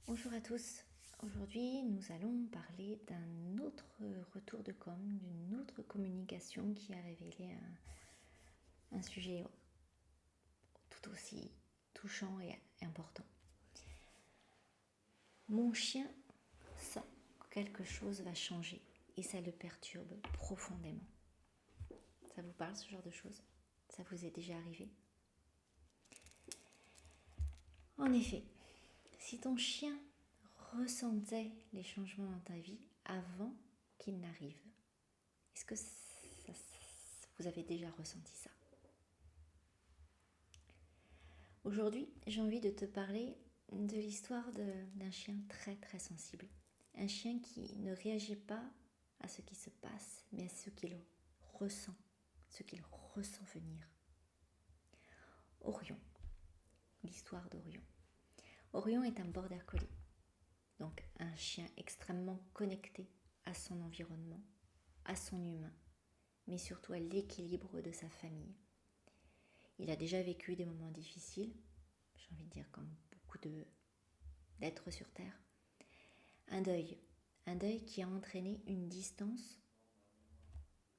Bonjour à tous. Aujourd'hui, nous allons parler d'un autre retour de com, d'une autre communication qui a révélé un sujet tout aussi touchant et important. Mon chien sent que quelque chose va changer et ça le perturbe profondément. Ça vous parle, ce genre de choses? Ça vous est déjà arrivé? En effet, si ton chien ressentait les changements dans ta vie avant qu'ils n'arrivent, est-ce que vous avez déjà ressenti ça? Aujourd'hui, j'ai envie de te parler de l'histoire d'un chien très très sensible. Un chien qui ne réagit pas à ce qui se passe, mais à ce qu'il ressent venir. Orion, l'histoire d'Orion. Orion est un border collie, donc un chien extrêmement connecté à son environnement, à son humain, mais surtout à l'équilibre de sa famille. Il a déjà vécu des moments difficiles, j'ai envie de dire comme beaucoup d'êtres sur Terre. Un deuil qui a entraîné une distance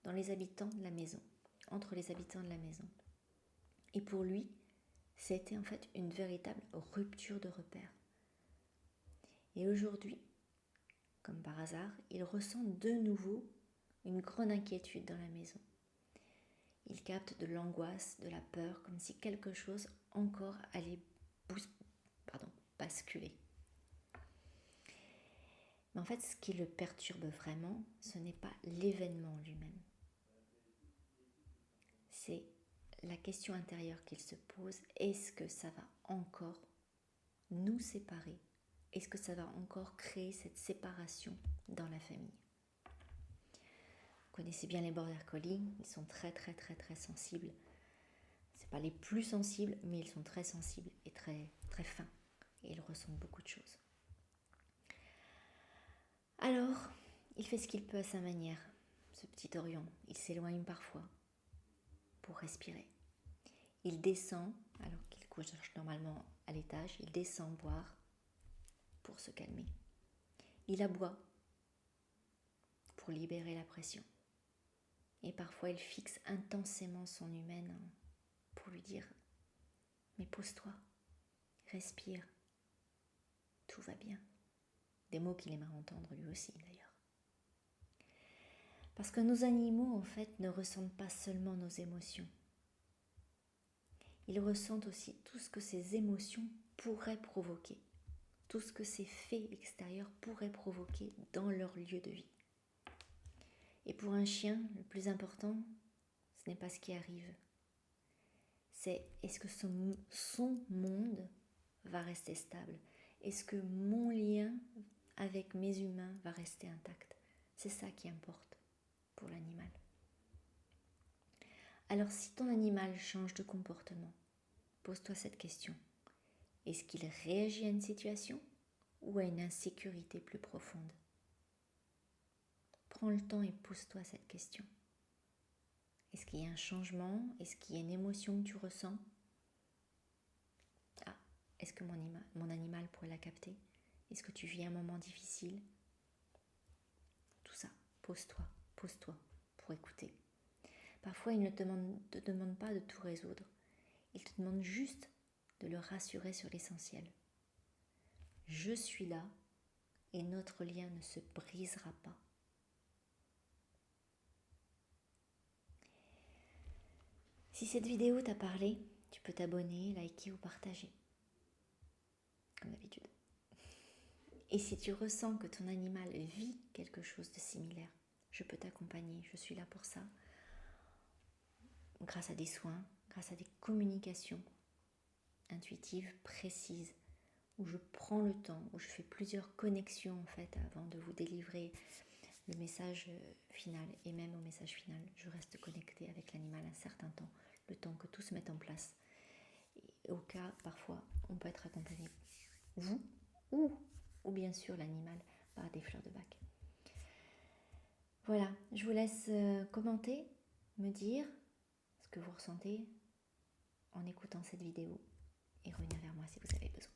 dans les habitants de la maison, entre les habitants de la maison. Et pour lui, c'était en fait une véritable rupture de repères. Et aujourd'hui, comme par hasard, il ressent de nouveau une grande inquiétude dans la maison. Il capte de l'angoisse, de la peur, comme si quelque chose encore allait basculer. Mais en fait, ce qui le perturbe vraiment, ce n'est pas l'événement lui-même. C'est la question intérieure qu'il se pose. Est-ce que ça va encore nous séparer? Est-ce que ça va encore créer cette séparation dans la famille? Vous connaissez bien les border collie, ils sont très très très très sensibles. Ce n'est pas les plus sensibles, mais ils sont très sensibles et très très fins. Et ils ressentent beaucoup de choses. Alors, il fait ce qu'il peut à sa manière, ce petit Orion. Il s'éloigne parfois pour respirer. Il descend, alors qu'il couche normalement à l'étage, il descend boire pour se calmer. Il aboie pour libérer la pression. Et parfois, il fixe intensément son humaine pour lui dire « Mais pose-toi, respire, tout va bien ». Des mots qu'il aimerait entendre lui aussi d'ailleurs. Parce que nos animaux, en fait, ne ressentent pas seulement nos émotions. Ils ressentent aussi tout ce que ces émotions pourraient provoquer, tout ce que ces faits extérieurs pourraient provoquer dans leur lieu de vie. Et pour un chien, le plus important, ce n'est pas ce qui arrive. C'est est-ce que son monde va rester stable? Est-ce que mon lien avec mes humains va rester intact? C'est ça qui importe pour l'animal. Alors si ton animal change de comportement, pose-toi cette question. Est-ce qu'il réagit à une situation ou à une insécurité plus profonde? Prends le temps et pose-toi cette question. Est-ce qu'il y a un changement? Est-ce qu'il y a une émotion que tu ressens? Ah, est-ce que mon animal pourrait la capter? Est-ce que tu vis un moment difficile? Tout ça, pose-toi pour écouter. Parfois, il ne te demande pas de tout résoudre. Il te demande juste de le rassurer sur l'essentiel. Je suis là et notre lien ne se brisera pas. Si cette vidéo t'a parlé, tu peux t'abonner, liker ou partager. Comme d'habitude. Et si tu ressens que ton animal vit quelque chose de similaire, je peux t'accompagner, je suis là pour ça. Grâce à des soins, grâce à des communications intuitives, précises, où je prends le temps, où je fais plusieurs connexions en fait avant de vous délivrer le message final. Et même au message final, je reste connectée avec l'animal un certain temps, le temps que tout se mette en place. Et au cas, parfois, on peut être accompagné, vous ou bien sûr l'animal, par des fleurs de bac. Voilà, je vous laisse commenter, me dire ce que vous ressentez en écoutant cette vidéo et revenir vers moi si vous avez besoin.